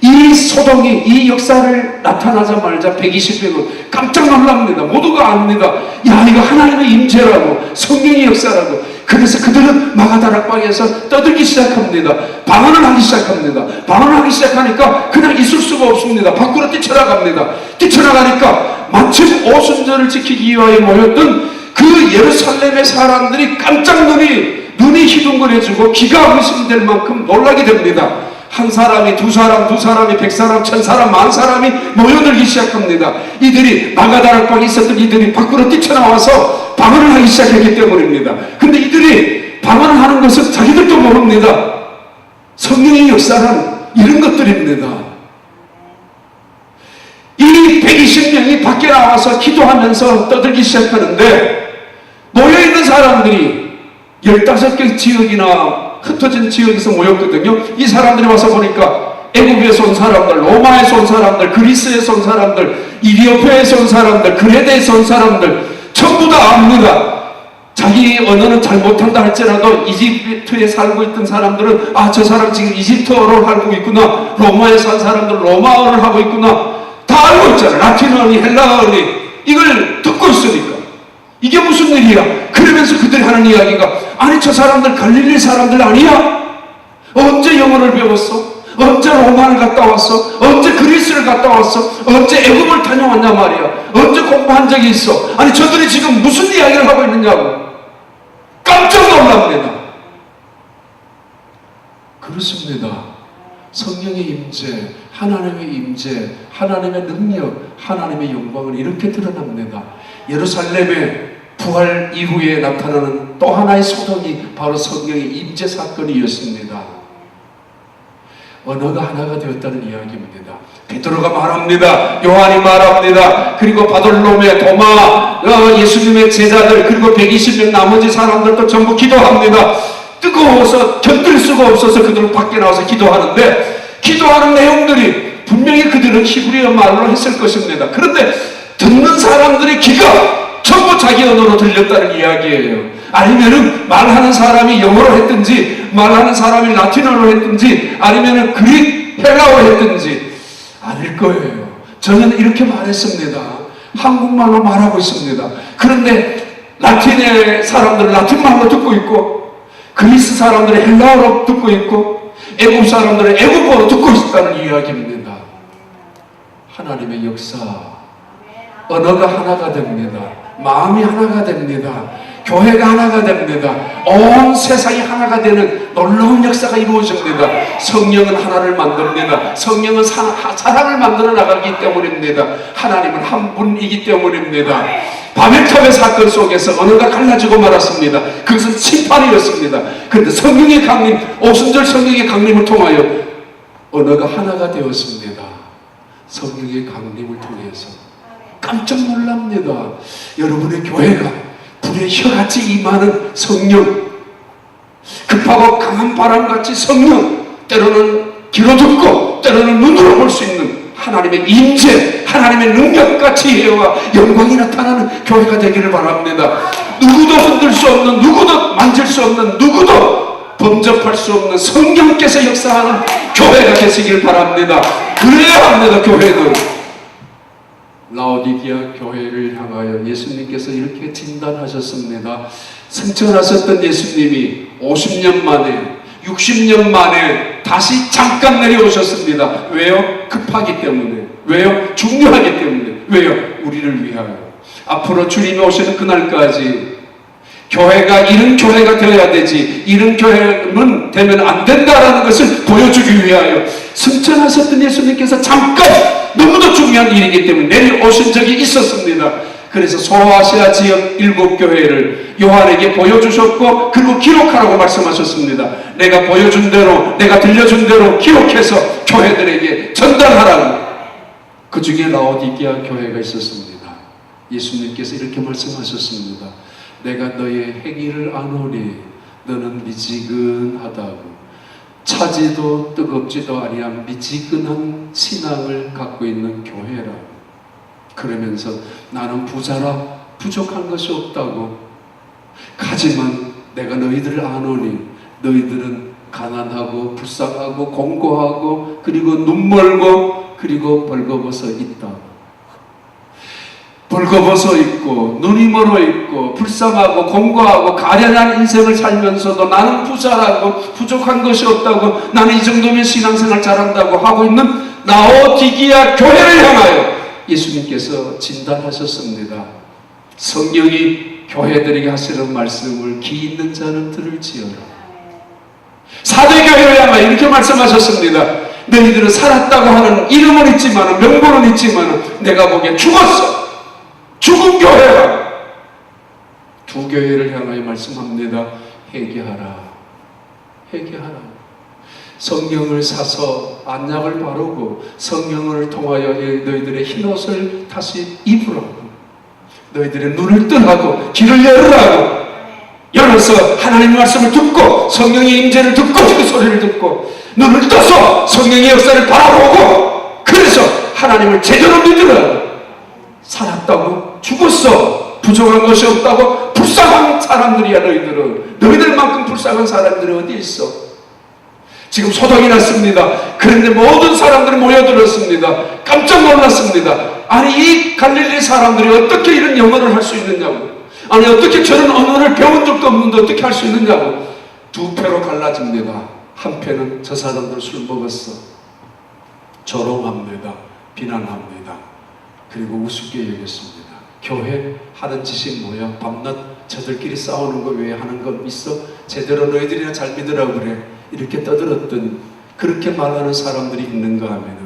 이 소동이, 이 역사를 나타나자마자 120명은 깜짝 놀랍니다. 모두가 압니다. 야, 이거 하나님의 임재라고, 성령의 역사라고. 그래서 그들은 마가다락방에서 떠들기 시작합니다. 방언을 하기 시작합니다. 방언을 하기 시작하니까 그냥 있을 수가 없습니다. 밖으로 뛰쳐나갑니다. 뛰쳐나가니까 마침 오순절을 지키기 위하여 모였던 그 예루살렘의 사람들이 깜짝 눈이 희둥거려지고 기가 의심될 만큼 놀라게 됩니다. 한 사람이, 두 사람, 두 사람이, 100사람, 1000사람, 10,000사람이 모여들기 시작합니다. 이들이 마가다락방에 있었던 이들이 밖으로 뛰쳐나와서 방언을 하기 시작했기 때문입니다. 근데 이들이 방언을 하는 것은 자기들도 모릅니다. 성령의 역사란 이런 것들입니다. 이 120명이 밖에 나와서 기도하면서 떠들기 시작하는데 모여있는 사람들이 15개 지역이나 흩어진 지역에서 모였거든요. 이 사람들이 와서 보니까 애굽에서 온 사람들, 로마에서 온 사람들, 그리스에서 온 사람들, 이디오피아에서 온 사람들, 그레데에서 온 사람들 전부 다 압니다. 자기 언어는 잘 못한다 할지라도 이집트에 살고 있던 사람들은 아, 저 사람 지금 이집트어를 하고 있구나. 로마에 산 사람들 로마어를 하고 있구나. 다 알고 있잖아요. 라틴어니 헬라어니 이걸 듣고 있으니까 이게 무슨 일이야? 그러면서 그들이 하는 이야기가 아니 저 사람들 갈릴리 사람들 아니야? 언제 영어를 배웠어? 언제 로마를 갔다 왔어? 언제 그리스를 갔다 왔어? 언제 애굽을 다녀왔냐 말이야? 언제 공부한 적이 있어? 아니 저들이 지금 무슨 이야기를 하고 있느냐고 깜짝 놀랍니다. 그렇습니다. 성령의 임재, 하나님의 임재, 하나님의 능력, 하나님의 영광을 이렇게 드러납니다. 예루살렘의 부활 이후에 나타나는 또 하나의 소동이 바로 성령의 임재 사건이었습니다. 언어가 하나가 되었다는 이야기입니다. 베드로가 말합니다. 요한이 말합니다. 그리고 바돌로메, 도마, 예수님의 제자들, 그리고 120명 나머지 사람들도 전부 기도합니다. 뜨거워서 견딜 수가 없어서 그들은 밖에 나와서 기도하는데 기도하는 내용들이 분명히 그들은 히브리어 말로 했을 것입니다. 그런데 듣는 사람들의 귀가 전부 자기 언어로 들렸다는 이야기예요. 아니면은 말하는 사람이 영어로 했든지 말하는 사람이 라틴어로 했든지 아니면은 그릭 헬라어로 했든지 아닐 거예요. 저는 이렇게 말했습니다. 한국말로 말하고 있습니다. 그런데 라틴의 사람들은 라틴말로 듣고 있고 그리스 사람들은 헬라어로 듣고 있고 애굽 사람들은 애굽어로 듣고 있다는 이야기입니다. 하나님의 역사, 언어가 하나가 됩니다. 마음이 하나가 됩니다. 교회가 하나가 됩니다. 온 세상이 하나가 되는 놀라운 역사가 이루어집니다. 성령은 하나를 만듭니다. 성령은 사랑을 만들어 나가기 때문입니다. 하나님은 한 분이기 때문입니다. 바벨탑의 사건 속에서 언어가 갈라지고 말았습니다. 그것은 심판이었습니다. 그런데 성령의 강림, 오순절 성령의 강림을 통하여 언어가 하나가 되었습니다. 성령의 강림을 통해서 깜짝 놀랍니다. 여러분의 교회가 불의 혀같이 임하는 성령, 급하고 강한 바람같이 성령, 때로는 귀로 듣고 때로는 눈으로 볼 수 있는 하나님의 임재, 하나님의 능력과 지혜와 영광이 나타나는 교회가 되기를 바랍니다. 누구도 흔들 수 없는, 누구도 만질 수 없는, 누구도 범접할 수 없는 성령께서 역사하는 교회가 되시길 바랍니다. 그래야 합니다. 교회는 라오디게아 교회를 향하여 예수님께서 이렇게 진단하셨습니다. 승천하셨던 예수님이 50년 만에 60년 만에 다시 잠깐 내려오셨습니다. 왜요? 급하기 때문에. 왜요? 중요하기 때문에. 왜요? 우리를 위하여. 앞으로 주님이 오시는 그날까지 교회가 이런 교회가 되어야 되지, 이런 교회는 되면 안 된다라는 것을 보여주기 위하여 승천하셨던 예수님께서 잠깐, 너무도 중요한 일이기 때문에 내려오신 적이 있었습니다. 그래서 소아시아 지역 7교회를 요한에게 보여주셨고 그리고 기록하라고 말씀하셨습니다. 내가 보여준 대로, 내가 들려준 대로 기록해서 교회들에게 전달하라고. 그 중에 라오디게아 교회가 있었습니다. 예수님께서 이렇게 말씀하셨습니다. 내가 너의 행위를 아노니 너는 미지근하다고. 차지도 뜨겁지도 아니한 미지근한 신앙을 갖고 있는 교회라고. 그러면서 나는 부자라 부족한 것이 없다고. 하지만 내가 너희들을 아노니 너희들은 가난하고 불쌍하고 공고하고 그리고 눈멀고 그리고 벌거벗어 있다. 벌거벗어 있고 눈이 멀어 있고 불쌍하고 공고하고 가련한 인생을 살면서도 나는 부자라고 부족한 것이 없다고 나는 이 정도면 신앙생활 잘한다고 하고 있는 라오디기아 교회를 향하여 예수님께서 진단하셨습니다. 성령이 교회들에게 하시는 말씀을 귀 있는 자는 들을지어다. 사대교회를 향하여 이렇게 말씀하셨습니다. 너희들은 살았다고 하는 이름은 있지만 명분은 있지만 내가 보기에 죽었어. 죽은 교회라. 두 교회를 향하여 말씀합니다. 회개하라. 회개하라. 성령을 사서 안약을 바르고 성령을 통하여 너희들의 흰옷을 다시 입으라고. 너희들의 눈을 뜨라고 귀를 열으라고. 열어서 하나님의 말씀을 듣고 성령의 임재를 듣고 그 소리를 듣고 눈을 떠서 성령의 역사를 바라보고 그래서 하나님을 제대로 믿으라. 살았다고 죽었어. 부족한 것이 없다고 불쌍한 사람들이야. 너희들만큼 불쌍한 사람들이 어디 있어? 지금 소동이 났습니다. 그런데 모든 사람들이 모여들었습니다. 깜짝 놀랐습니다. 아니 이 갈릴리 사람들이 어떻게 이런 영어를 할 수 있느냐고. 아니 어떻게 저런 언어를 배운 적도 없는데 어떻게 할 수 있느냐고. 두 패로 갈라집니다. 한 패는 저 사람들 술 먹었어. 조롱합니다. 비난합니다. 그리고 우습게 여겼습니다. 교회 하는 짓이 뭐야? 밤낮 저들끼리 싸우는 거 외에 하는 거 있어? 제대로 너희들이나 잘 믿으라고 그래. 이렇게 떠들었더니 그렇게 말하는 사람들이 있는가 하면은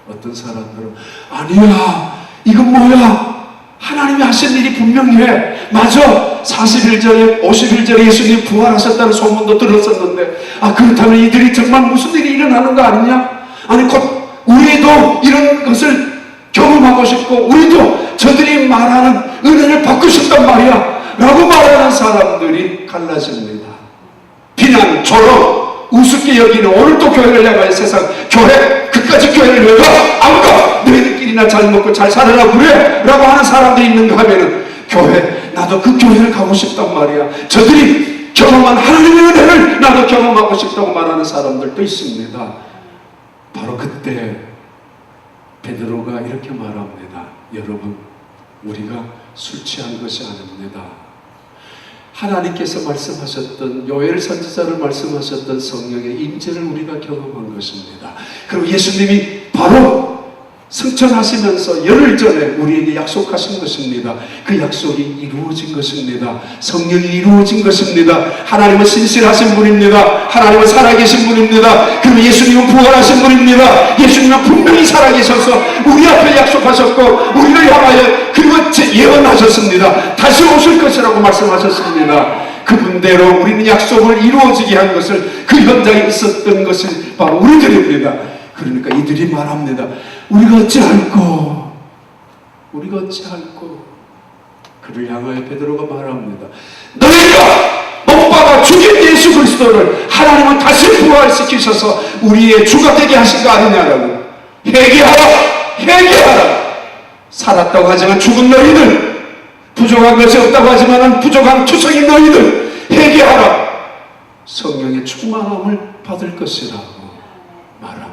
어떤 사람들은 아니야 이건 뭐야? 하나님이 하신 일이 분명히 해. 맞아. 40일 50일 전에 예수님이 부활하셨다는 소문도 들었었는데 그렇다면 이들이 정말 무슨 일이 일어나는 거 아니냐? 아니 곧 우리도 이런 것을 경험하고 싶고 우리도 저들이 말하는 은혜를 받고 싶단 말이야 라고 말하는 사람들이 갈라집니다. 비난, 조롱, 우습게 여기는 오늘도 교회를 향하여 세상 교회 그까지 교회를 위해서 아무도 너희들끼리나 잘 먹고 잘 살아라 그래 라고 하는 사람들이 있는가 하면은 교회 나도 그 교회를 가고 싶단 말이야. 저들이 경험한 하나님의 은혜를 나도 경험하고 싶다고 말하는 사람들도 있습니다. 바로 그때 베드로가 이렇게 말합니다. 여러분 우리가 술 취한 것이 아닙니다. 하나님께서 말씀하셨던 요엘 선지자를 말씀하셨던 성령의 임재를 우리가 경험한 것입니다. 그리고 예수님이 바로 승천하시면서 열흘 전에 우리에게 약속하신 것입니다. 그 약속이 이루어진 것입니다. 성령이 이루어진 것입니다. 하나님은 신실하신 분입니다. 하나님은 살아계신 분입니다. 그리고 예수님은 부활하신 분입니다. 예수님은 분명히 살아계셔서 우리 앞에 약속하셨고 우리를 향하여 그리고 예언하셨습니다. 다시 오실 것이라고 말씀하셨습니다. 그분대로 우리는 약속을 이루어지게 한 것을 그 현장에 있었던 것이 바로 우리들입니다. 그러니까 이들이 말합니다. 우리가 어찌할꼬? 우리가 어찌할꼬? 그를 향하여 베드로가 말합니다. 너희가 못 박아 죽인 예수 그리스도를 하나님은 다시 부활시키셔서 우리의 주가 되게 하신 거 아니냐라고. 회개하라! 회개하라! 살았다고 하지만 죽은 너희들, 부족한 것이 없다고 하지만 부족한 투성인 너희들, 회개하라! 성령의 충만함을 받을 것이라고 말합니다.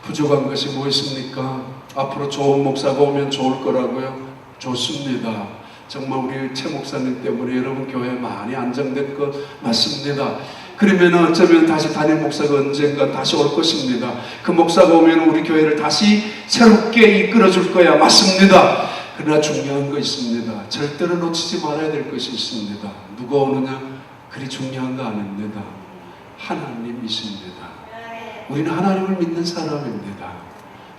부족한 것이 무엇입니까? 앞으로 좋은 목사가 오면 좋을 거라고요? 좋습니다. 정말 우리 최 목사님 때문에 여러분 교회 많이 안정된 것 맞습니다. 그러면 어쩌면 다시 담임 목사가 언젠가 다시 올 것입니다. 그 목사가 오면 우리 교회를 다시 새롭게 이끌어 줄 거야. 맞습니다. 그러나 중요한 거 있습니다. 절대로 놓치지 말아야 될 것이 있습니다. 누가 오느냐? 그리 중요한 거 아닙니다. 하나님이십니다. 우리는 하나님을 믿는 사람입니다.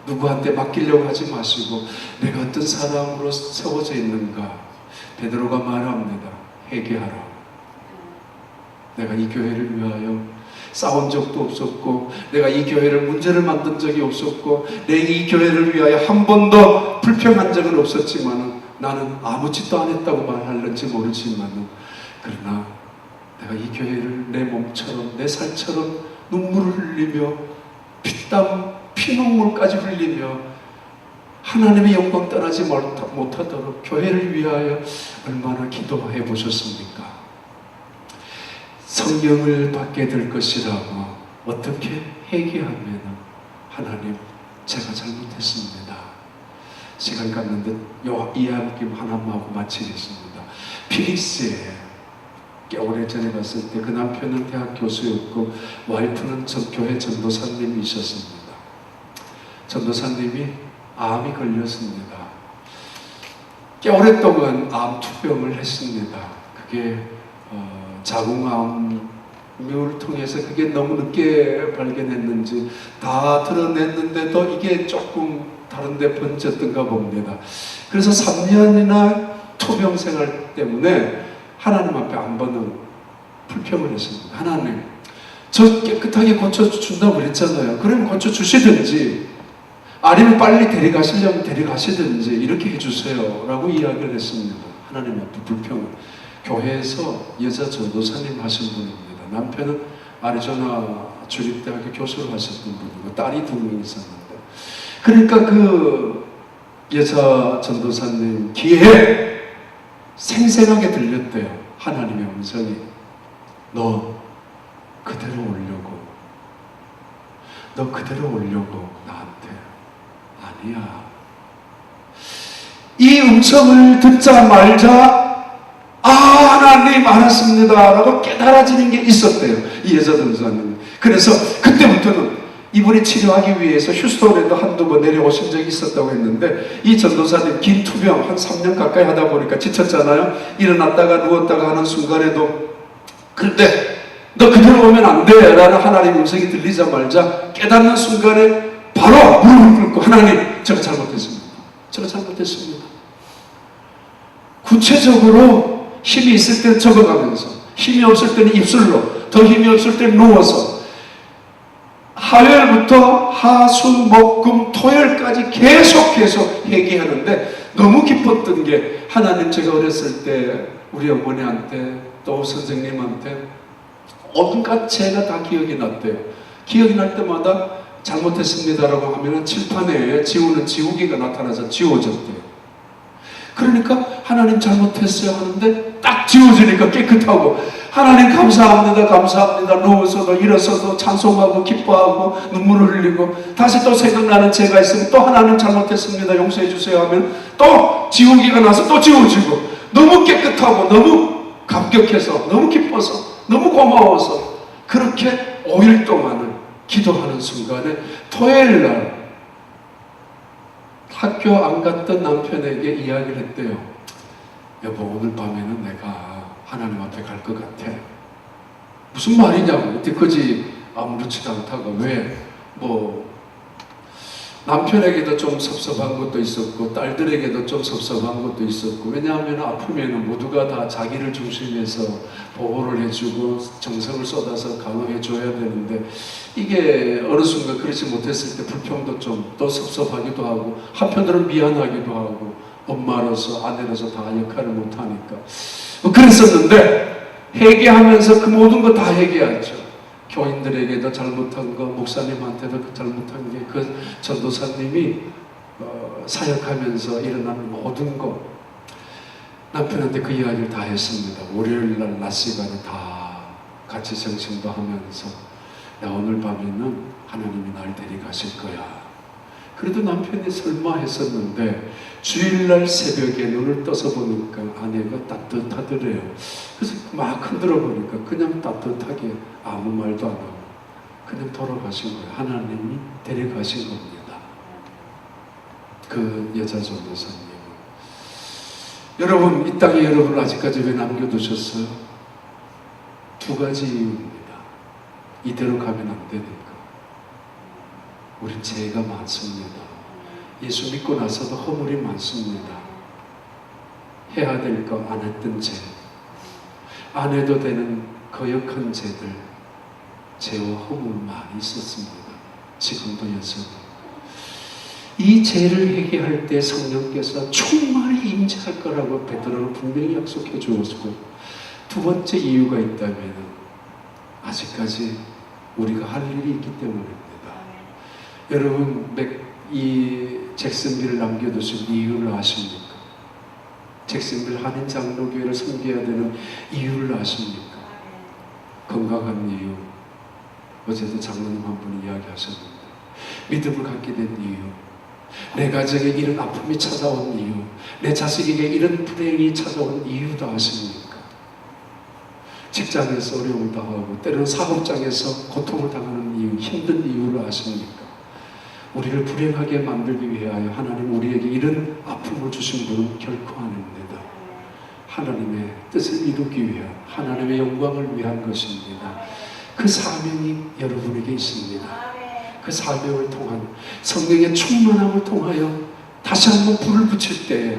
누구한테 맡기려고 하지 마시고 내가 어떤 사람으로 세워져 있는가. 베드로가 말합니다. 회개하라. 내가 이 교회를 위하여 싸운 적도 없었고 내가 이 교회를 문제를 만든 적이 없었고 내가 이 교회를 위하여 한 번도 불평한 적은 없었지만 나는 아무 짓도 안 했다고 말할는지 모르지만 그러나 내가 이 교회를 내 몸처럼 내 살처럼 눈물을 흘리며 피땀 피눈물까지 흘리며 하나님의 영광 떠나지 못하도록 교회를 위하여 얼마나 기도해 보셨습니까? 성령을 받게 될 것이라고 어떻게 회개하면 하나님 제가 잘못했습니다. 시간 갖는데 이야기 하나만 하고 마치겠습니다. 피닉스에 꽤 오래전에 갔을 때 그 남편은 대학 교수였고 와이프는 교회 전도사님이셨습니다. 전도사님이 암이 걸렸습니다. 꽤 오랫동안 암 투병을 했습니다. 그게 자궁암을 통해서 그게 너무 늦게 발견했는지 다 드러냈는데도 이게 조금 다른 데 번졌던가 봅니다. 그래서 3년이나 투병 생활 때문에 하나님 앞에 한 번은 불평을 했습니다. 하나님, 저 깨끗하게 고쳐준다고 그랬잖아요. 그러면 고쳐주시든지 아니면 빨리 데려가시려면 데려가시든지 이렇게 해주세요 라고 이야기를 했습니다. 하나님 앞에 불평을. 교회에서 여자 전도사님 하신 분입니다. 남편은 아리조나 주립대학교 교수를 하셨던 분이고 딸이 2명 있었는데, 그러니까 그 여자 전도사님 귀에 생생하게 들렸대요. 하나님의 음성이 너 그대로 오려고, 너 그대로 오려고 나한테. 아니야. 이 음성을 듣자 말자 하나님 알았습니다 라고 깨달아지는 게 있었대요, 이 여자 전도사님. 그래서 그때부터는 이분이 치료하기 위해서 휴스턴에도 한두 번 내려오신 적이 있었다고 했는데, 이 전도사님 긴 투병 한 3년 가까이 하다 보니까 지쳤잖아요. 일어났다가 누웠다가 하는 순간에도 그때 너 그대로 오면 안 돼 라는 하나님의 음성이 들리자 말자 깨닫는 순간에 바로 무릎을 꿇고 하나님, 제가 잘못했습니다. 제가 잘못했습니다. 구체적으로 힘이 있을 때는 적어가면서, 힘이 없을 때는 입술로, 더 힘이 없을 때는 누워서 화요일부터 화수 목금 토요일까지 계속해서 회개하는데, 너무 기뻤던 게 하나님, 제가 어렸을 때 우리 어머니한테 또 선생님한테 온갖 죄가 다 기억이 났대요. 기억이 날 때마다 잘못했습니다라고 하면 칠판에 지우는 지우개가 나타나서 지워졌대요. 그러니까 하나님 잘못했어요 하는데 딱 지워지니까 깨끗하고, 하나님 감사합니다 감사합니다 누워서도 일어서도 찬송하고 기뻐하고 눈물을 흘리고, 다시 또 생각나는 죄가 있으면 또 하나님 잘못했습니다 용서해 주세요 하면 또 지우개가 나서 또 지워지고, 너무 깨끗하고 너무 감격해서 너무 기뻐서 너무 고마워서 그렇게 5일 동안을 기도하는 순간에 토요일날 학교 안 갔던 남편에게 이야기를 했대요. 여보, 오늘 밤에는 내가 하나님 앞에 갈 것 같아. 무슨 말이냐고. 여태까지 아무렇지도 않다가 왜? 남편에게도 좀 섭섭한 것도 있었고 딸들에게도 좀 섭섭한 것도 있었고, 왜냐하면 아프면 모두가 다 자기를 중심해서 보호를 해주고 정성을 쏟아서 강화해줘야 되는데, 이게 어느 순간 그렇지 못했을 때 불평도 좀 또 섭섭하기도 하고, 한편으로는 미안하기도 하고, 엄마로서 아내로서 다 역할을 못하니까 그랬었는데, 회개하면서 그 모든 거 다 회개하죠. 교인들에게도 잘못한 거, 목사님한테도 그 잘못한 게, 그 전도사님이 사역하면서 일어나는 모든 거 남편한테 그 이야기를 다 했습니다. 월요일날 낮 시간에 다 같이 정신도 하면서, 야, 오늘 밤에는 하나님이 날 데려가실 거야. 그래도 남편이 설마 했었는데 주일날 새벽에 눈을 떠서 보니까 아내가 따뜻하더래요. 그래서 막 흔들어 보니까 그냥 따뜻하게 아무 말도 안 하고 그냥 돌아가신 거예요. 하나님이 데려가신 겁니다. 그 여자 전도사님은. 여러분, 이 땅에 여러분 아직까지 왜 남겨두셨어요? 2가지 이유입니다. 이대로 가면 안 되니까. 우리 죄가 많습니다. 예수 믿고 나서도 허물이 많습니다. 해야 될 거 안 했던 죄, 안 해도 되는 거역한 죄들, 죄와 허물 많이 있었습니다. 지금도 여전히. 이 죄를 회개할 때 성령께서 충만히 임재할 거라고 베드로는 분명히 약속해 주었고, 2번째 이유가 있다면 아직까지 우리가 할 일이 있기 때문입니다. 여러분, 이 잭슨빌을 남겨두신 이유를 아십니까? 잭슨빌 한인 장로교회를 섬겨야 되는 이유를 아십니까? 건강한 이유. 어제도 장로님 한 분이 이야기하셨는데, 믿음을 갖게 된 이유. 내 가정에 이런 아픔이 찾아온 이유, 내 자식에게 이런 불행이 찾아온 이유도 아십니까? 직장에서 어려움을 당하고 때로는 사업장에서 고통을 당하는 이유, 힘든 이유를 아십니까? 우리를 불행하게 만들기 위하여 하나님 우리에게 이런 아픔을 주신 분은 결코 아닙니다. 하나님의 뜻을 이루기 위한, 하나님의 영광을 위한 것입니다. 그 사명이 여러분에게 있습니다. 그 사명을 통한 성령의 충만함을 통하여 다시 한번 불을 붙일 때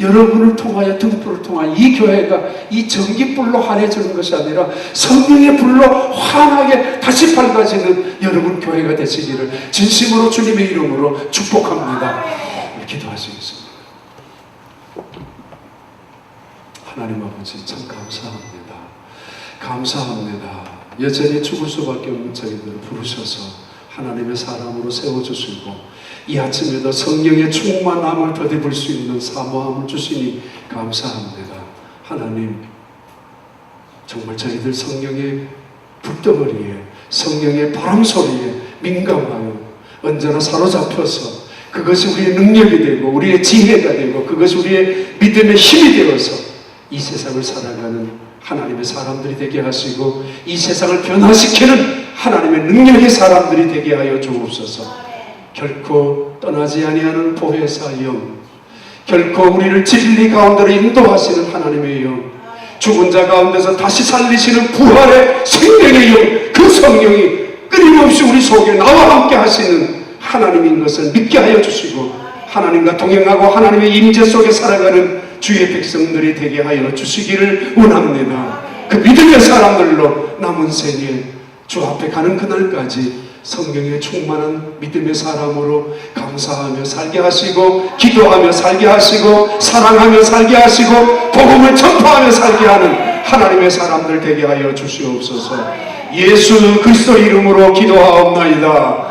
여러분을 통하여 등불을 통하여 이 교회가 이 전기불로 환해지는 것이 아니라 성령의 불로 환하게 다시 밝아지는 여러분 교회가 되시기를 진심으로 주님의 이름으로 축복합니다. 기도하시겠습니다. 하나님 아버지 참 감사합니다. 감사합니다. 여전히 죽을 수밖에 없는 저희들을 부르셔서 하나님의 사람으로 세워주시고 이 아침에도 성령의 충만함을 더입을 수 있는 사모함을 주시니 감사합니다. 하나님 정말 저희들 성령의 불덩어리에 성령의 바람소리에 민감하여 언제나 사로잡혀서 그것이 우리의 능력이 되고 우리의 지혜가 되고 그것이 우리의 믿음의 힘이 되어서 이 세상을 살아가는 하나님의 사람들이 되게 하시고 이 세상을 변화시키는 하나님의 능력의 사람들이 되게 하여 주옵소서. 결코 떠나지 아니하는 보혜사 영, 결코 우리를 진리 가운데로 인도하시는 하나님의 영, 죽은 자 가운데서 다시 살리시는 부활의 생명의 영, 그 성령이 끊임없이 우리 속에 나와 함께 하시는 하나님인 것을 믿게 하여 주시고 하나님과 동행하고 하나님의 임재 속에 살아가는 주의 백성들이 되게 하여 주시기를 원합니다. 그 믿음의 사람들로 남은 생에 주 앞에 가는 그날까지 성령의 충만한 믿음의 사람으로 감사하며 살게 하시고 기도하며 살게 하시고 사랑하며 살게 하시고 복음을 전파하며 살게 하는 하나님의 사람들 되게 하여 주시옵소서. 예수 그리스도 이름으로 기도하옵나이다.